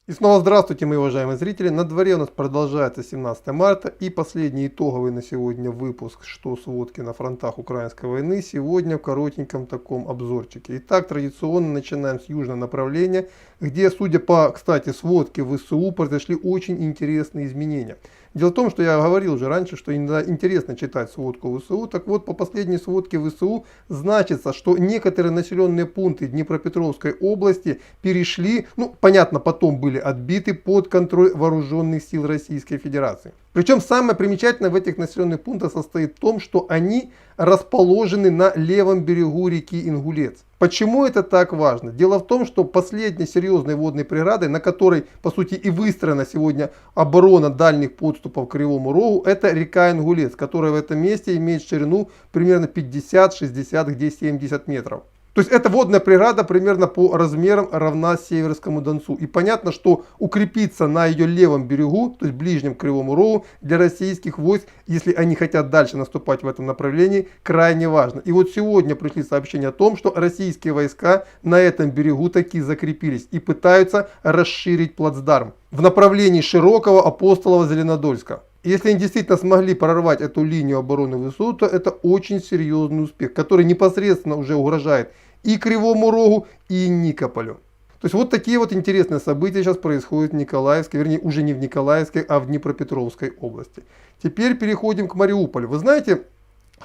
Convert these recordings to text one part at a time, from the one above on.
И снова здравствуйте, мои уважаемые зрители. На дворе у нас продолжается 17 марта и последний итоговый на сегодня выпуск «Что сводки на фронтах украинской войны» сегодня в коротеньком таком обзорчике. Итак, традиционно начинаем с южного направления, где, судя по, кстати, сводке ВСУ, произошли очень интересные изменения. Дело в том, что я говорил уже раньше, что иногда интересно читать сводку ВСУ. Так вот, по последней сводке ВСУ значится, что некоторые населенные пункты Днепропетровской области перешли, понятно, потом были отбиты под контроль вооруженных сил Российской Федерации. Причем самое примечательное в этих населенных пунктах состоит в том, что они расположены на левом берегу реки Ингулец. Почему это так важно? Дело в том, что последней серьезной водной преградой, на которой по сути и выстроена сегодня оборона дальних подступов к Кривому Рогу, это река Ингулец, которая в этом месте имеет ширину примерно 50, 60, где 70 метров. То есть эта водная преграда примерно по размерам равна Северскому Донцу. И понятно, что укрепиться на ее левом берегу, то есть ближнем к Кривому Рогу, для российских войск, если они хотят дальше наступать в этом направлении, крайне важно. И вот сегодня пришли сообщения о том, что российские войска на этом берегу таки закрепились и пытаются расширить плацдарм в направлении Широкого, Апостолова, Зеленодольска. Если они действительно смогли прорвать эту линию обороны ВСУ, то это очень серьезный успех, который непосредственно уже угрожает и Кривому Рогу, и Никополю. То есть вот такие вот интересные события сейчас происходят в Николаевской, вернее уже не в Николаевской, а в Днепропетровской области. Теперь переходим к Мариуполю. Вы знаете,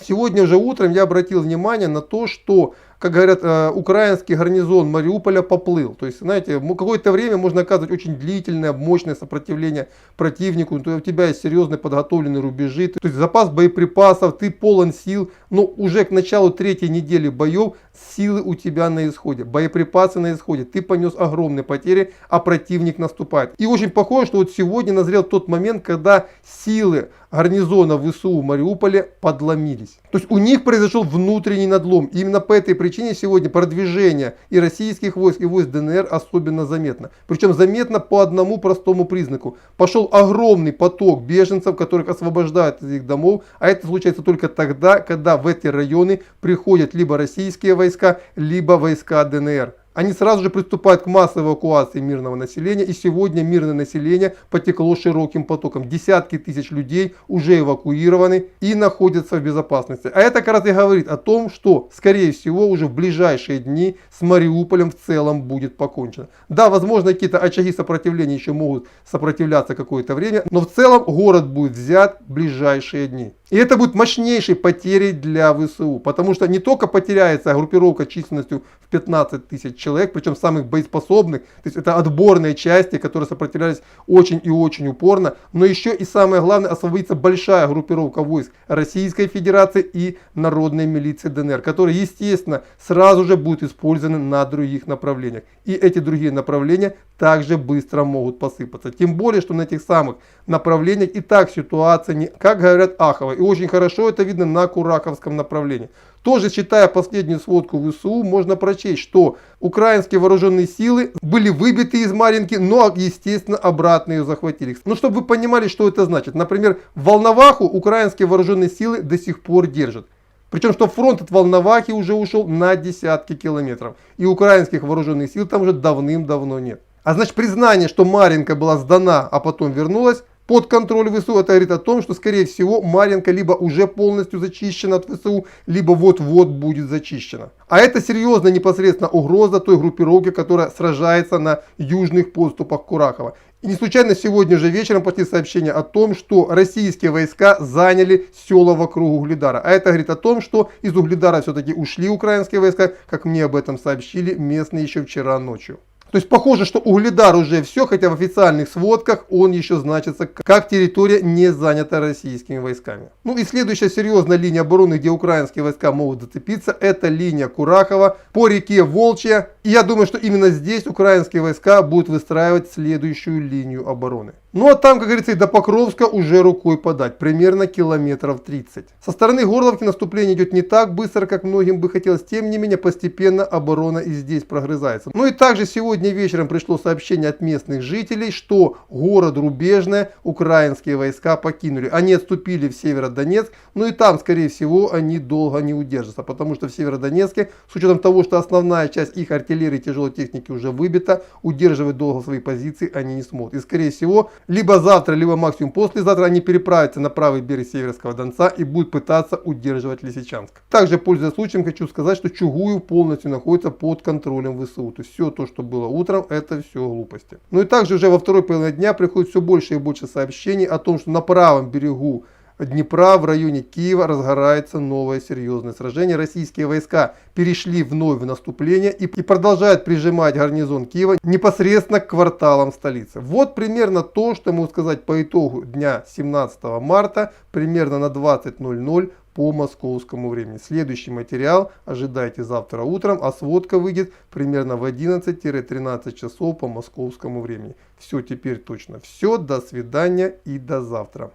сегодня уже утром я обратил внимание на то, что, как говорят, украинский гарнизон Мариуполя поплыл. То есть, знаете, какое-то время можно оказывать очень длительное, мощное сопротивление противнику. То есть у тебя есть серьезные подготовленные рубежи, то есть запас боеприпасов, ты полон сил. Но уже к началу третьей недели боев силы у тебя на исходе, боеприпасы на исходе. Ты понес огромные потери, а противник наступает. И очень похоже, что вот сегодня назрел тот момент, когда силы гарнизона ВСУ в Мариуполе подломились. То есть у них произошел внутренний надлом. И именно по этой причине сегодня продвижение и российских войск, и войск ДНР особенно заметно. Причем заметно по одному простому признаку. Пошел огромный поток беженцев, которых освобождают из их домов. А это случается только тогда, когда в эти районы приходят либо российские войска, либо войска ДНР. Они сразу же приступают к массовой эвакуации мирного населения, и сегодня мирное население потекло широким потоком. Десятки тысяч людей уже эвакуированы и находятся в безопасности. А это как раз и говорит о том, что, скорее всего, уже в ближайшие дни с Мариуполем в целом будет покончено. Да, возможно, какие-то очаги сопротивления еще могут сопротивляться какое-то время, но в целом город будет взят в ближайшие дни. И это будет мощнейшей потерей для ВСУ, потому что не только потеряется группировка численностью в 15 тысяч человек, причем самых боеспособных, то есть это отборные части, которые сопротивлялись очень и очень упорно, но еще и самое главное, освободится большая группировка войск Российской Федерации и народной милиции ДНР, которые, естественно, сразу же будут использованы на других направлениях. И эти другие направления также быстро могут посыпаться. Тем более, что на этих самых направлениях и так ситуация, не, как говорят, аховая. И очень хорошо это видно на Кураховском направлении. Тоже, читая последнюю сводку ВСУ, можно прочесть, что украинские вооруженные силы были выбиты из Марьинки, но, естественно, обратно ее захватили. Ну, чтобы вы понимали, что это значит. Например, Волноваху украинские вооруженные силы до сих пор держат. Причем, что фронт от Волновахи уже ушел на десятки километров. И украинских вооруженных сил там уже давным-давно нет. А значит, признание, что Марьинка была сдана, а потом вернулась под контроль ВСУ, это говорит о том, что, скорее всего, Марьинка либо уже полностью зачищена от ВСУ, либо вот-вот будет зачищена. А это серьезная непосредственно угроза той группировки, которая сражается на южных подступах Курахова. И не случайно сегодня же вечером пошли сообщения о том, что российские войска заняли села вокруг Угледара. А это говорит о том, что из Угледара все-таки ушли украинские войска, как мне об этом сообщили местные еще вчера ночью. То есть похоже, что Угледар уже все, хотя в официальных сводках он еще значится как территория, не занята российскими войсками. Ну и следующая серьезная линия обороны, где украинские войска могут зацепиться, это линия Курахова по реке Волчья. И я думаю, что именно здесь украинские войска будут выстраивать следующую линию обороны. Ну а там, как говорится, и до Покровска уже рукой подать, примерно километров 30. Со стороны Горловки наступление идет не так быстро, как многим бы хотелось, тем не менее постепенно оборона и здесь прогрызается. Ну и также сегодня вечером пришло сообщение от местных жителей, что город Рубежное украинские войска покинули. Они отступили в Северодонецк, но и там, скорее всего, они долго не удержатся, потому что в Северодонецке, с учетом того, что основная часть их артиллерии и тяжелой техники уже выбита, удерживать долго свои позиции они не смогут. И скорее всего, либо завтра, либо максимум послезавтра они переправятся на правый берег Северского Донца и будут пытаться удерживать Лисичанск. Также, пользуясь случаем, хочу сказать, что Чугуев полностью находится под контролем ВСУ. То есть все то, что было утром, это все глупости. Ну и также уже во второй половине дня приходит все больше и больше сообщений о том, что на правом берегу Днепра в районе Киева разгорается новое серьезное сражение. Российские войска перешли вновь в наступление и продолжают прижимать гарнизон Киева непосредственно к кварталам столицы. Вот примерно то, что могу сказать по итогу дня 17 марта, примерно на 20:00 по московскому времени. Следующий материал ожидайте завтра утром, а сводка выйдет примерно в 11-13 часов по московскому времени. Все теперь точно. Все, до свидания и до завтра.